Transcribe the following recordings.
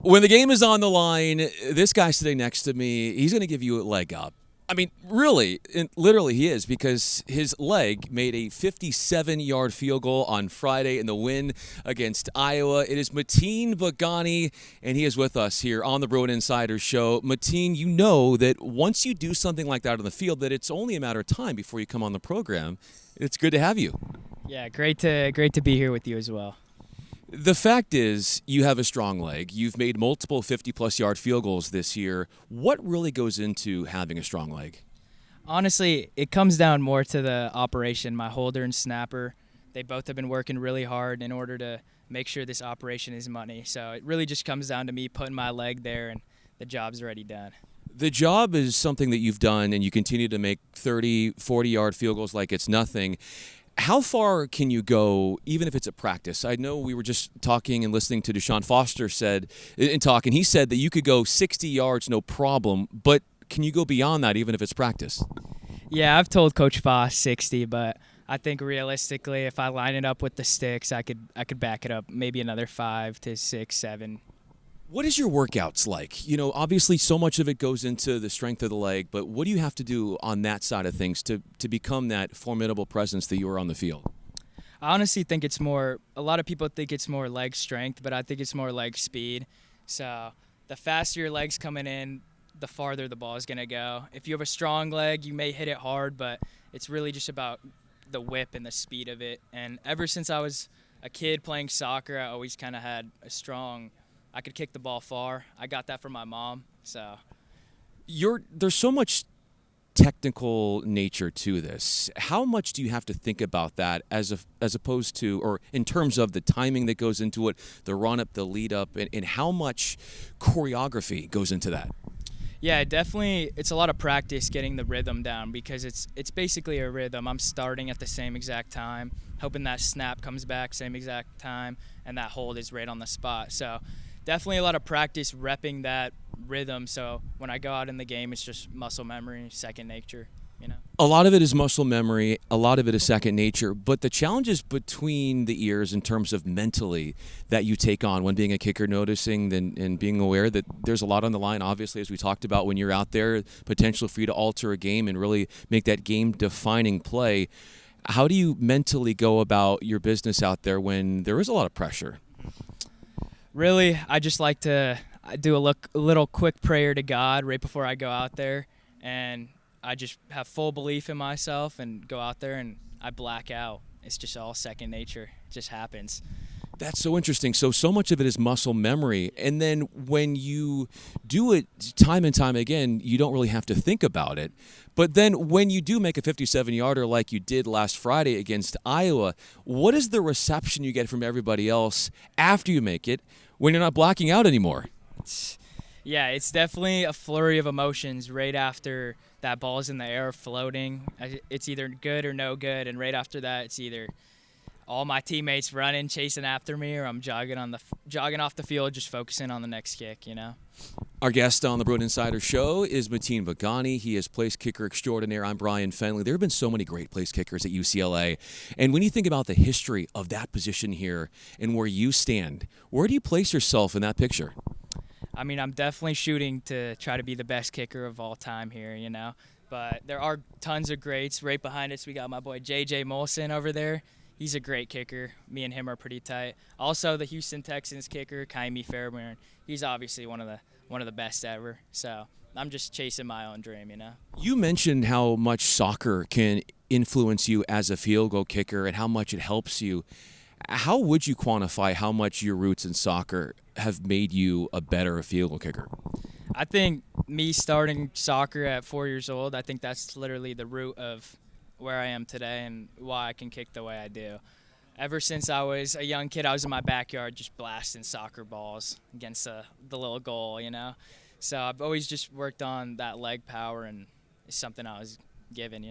When the game is on the line, this guy sitting next to me, he's going to give you a leg up. I mean, really, literally he is, because his leg made a 57-yard field goal on Friday in the win against Iowa. It is Mateen Bhaghani, and he is with us here on the Bruin Insider Show. Matine, you know that once you do something like that on the field, that it's only a matter of time before you come on the program. It's good to have you. Yeah, great to be here with you as well. The fact is, you have a strong leg. You've made multiple 50-plus yard field goals this year. What really goes into having a strong leg? Honestly, it comes down more to the operation. My holder and snapper, they both have been working really hard in order to make sure this operation is money. So it really just comes down to me putting my leg there, and the job's already done. The job is something that you've done, and you continue to make 30, 40-yard field goals like it's nothing. How far can you go, even if it's at practice? I know we were just talking and listening to Deshaun Foster he said that you could go 60 yards, no problem, but can you go beyond that even if it's practice? Yeah, I've told Coach Foss 60, but I think realistically, if I line it up with the sticks, I could back it up maybe another 5 to 6, 7. What is your workouts like? You know, obviously so much of it goes into the strength of the leg, but what do you have to do on that side of things to become that formidable presence that you are on the field? I honestly think it's more, a lot of people think it's more leg strength, but I think it's more leg speed. So the faster your leg's coming in, the farther the ball is going to go. If you have a strong leg, you may hit it hard, but it's really just about the whip and the speed of it. And ever since I was a kid playing soccer, I always kind of had a strong, I could kick the ball far. I got that from my mom. So There's so much technical nature to this. How much do you have to think about that as opposed to, or in terms of the timing that goes into it, the run up, the lead up, and how much choreography goes into that? Yeah, definitely. It's a lot of practice getting the rhythm down, because it's basically a rhythm. I'm starting at the same exact time, hoping that snap comes back same exact time, and that hold is right on the spot. So definitely a lot of practice repping that rhythm. So when I go out in the game, it's just muscle memory, second nature. A lot of it is muscle memory, a lot of it is second nature, but the challenges between the ears in terms of mentally that you take on when being a kicker, noticing and being aware that there's a lot on the line, obviously, as we talked about when you're out there, potential for you to alter a game and really make that game-defining play. How do you mentally go about your business out there when there is a lot of pressure? Really, I just like to do a little quick prayer to God right before I go out there, and I just have full belief in myself and go out there and I black out. It's just all second nature. It just happens. That's so interesting. So much of it is muscle memory. And then when you do it time and time again, you don't really have to think about it. But then when you do make a 57-yarder like you did last Friday against Iowa, what is the reception you get from everybody else after you make it when you're not blacking out anymore? Yeah, it's definitely a flurry of emotions right after that ball's in the air floating. It's either good or no good, and right after that, it's either all my teammates running, chasing after me, or I'm jogging off the field, just focusing on the next kick. Our guest on the Bruin Insider Show is Mateen Bhaghani. He is place kicker extraordinaire. I'm Bryan Fenley. There have been so many great place kickers at UCLA. And when you think about the history of that position here and where you stand, where do you place yourself in that picture? I mean, I'm definitely shooting to try to be the best kicker of all time here, But there are tons of greats. Right behind us, we got my boy J.J. Molson over there. He's a great kicker. Me and him are pretty tight. Also, the Houston Texans kicker, Kaimi Fairbairn. He's obviously one of the best ever. So I'm just chasing my own dream, You mentioned how much soccer can influence you as a field goal kicker and how much it helps you. How would you quantify how much your roots in soccer have made you a better field goal kicker? I think me starting soccer at 4 years old, I think that's literally the root of where I am today and why I can kick the way I do. Ever since I was a young kid, I was in my backyard just blasting soccer balls against the little goal, So I've always just worked on that leg power, and it's something I was given.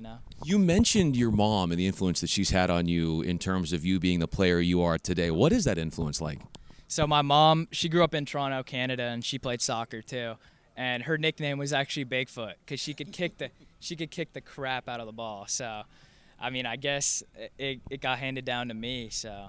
You mentioned your mom and the influence that she's had on you in terms of you being the player you are today. What is that influence like? So my mom, she grew up in Toronto, Canada, and she played soccer too. And her nickname was actually Bigfoot because she could kick the crap out of the ball. So, I mean, I guess it got handed down to me. So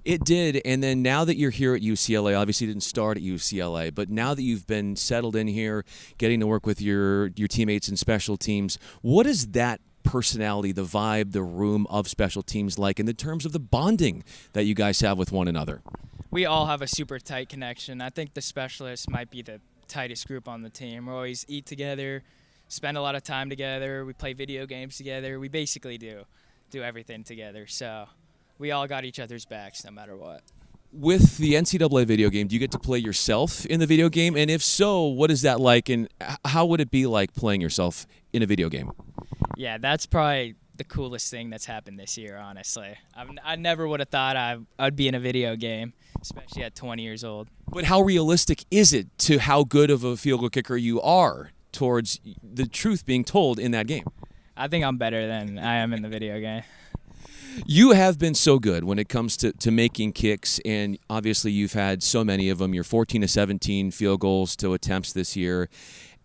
It did, and then now that you're here at UCLA, obviously you didn't start at UCLA, but now that you've been settled in here, getting to work with your teammates in special teams, what is that personality, the vibe, the room of special teams like in the terms of the bonding that you guys have with one another? We all have a super tight connection. I think the specialists might be the tightest group on the team. We always eat together, spend a lot of time together. We play video games together. We basically do everything together. So we all got each other's backs no matter what. With the NCAA video game, do you get to play yourself in the video game? And if so, what is that like, and how would it be like playing yourself in a video game? Yeah, that's probably the coolest thing that's happened this year, honestly. I never would have thought I'd be in a video game, especially at 20 years old. But how realistic is it to how good of a field goal kicker you are towards the truth being told in that game? I think I'm better than I am in the video game. You have been so good when it comes to making kicks, and obviously you've had so many of them. You're 14 to 17 field goals to attempts this year.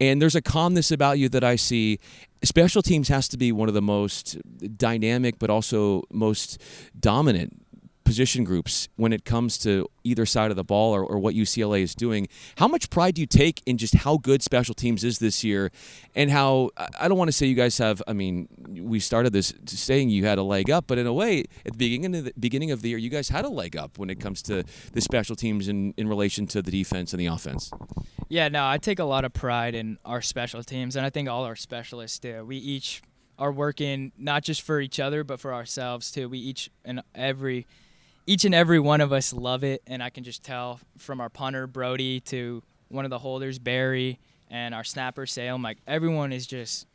And there's a calmness about you that I see. Special teams has to be one of the most dynamic but also most dominant position groups when it comes to either side of the ball or what UCLA is doing. How much pride do you take in just how good special teams is this year, and how, I don't want to say you guys have, I mean, we started this saying you had a leg up, but in a way, at the beginning of the year, you guys had a leg up when it comes to the special teams in relation to the defense and the offense. Yeah, no, I take a lot of pride in our special teams, and I think all our specialists do. We each are working not just for each other, but for ourselves too. We each and every one of us love it, and I can just tell from our punter, Brody, to one of the holders, Barry, and our snapper, Salem, like everyone is just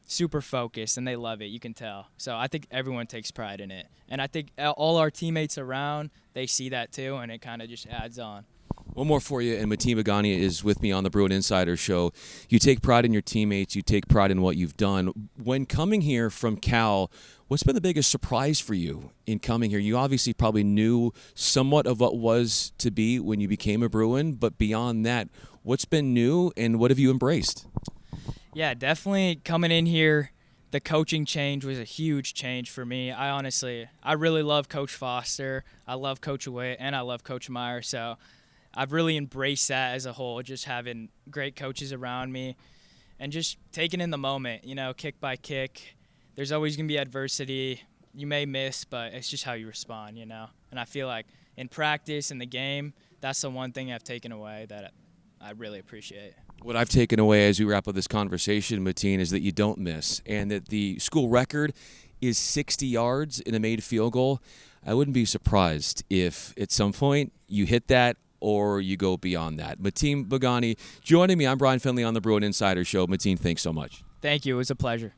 super focused, and they love it. You can tell. So I think everyone takes pride in it. And I think all our teammates around, they see that too, and it kind of just adds on. One more for you, and Mateen Bhaghani is with me on the Bruin Insider Show. You take pride in your teammates. You take pride in what you've done. When coming here from Cal, what's been the biggest surprise for you in coming here? You obviously probably knew somewhat of what was to be when you became a Bruin, but beyond that, what's been new and what have you embraced? Yeah, definitely coming in here, the coaching change was a huge change for me. I really love Coach Foster. I love Coach Witt, and I love Coach Meyer. So I've really embraced that as a whole, just having great coaches around me and just taking in the moment, kick by kick. There's always going to be adversity. You may miss, but it's just how you respond, And I feel like in practice, in the game, that's the one thing I've taken away that I really appreciate. What I've taken away as we wrap up this conversation, Matine, is that you don't miss, and that the school record is 60 yards in a made field goal. I wouldn't be surprised if at some point you hit that or you go beyond that. Mateen Bhaghani joining me. I'm Bryan Fenley on the Bruin Insider Show. Mateen, thanks so much. Thank you. It was a pleasure.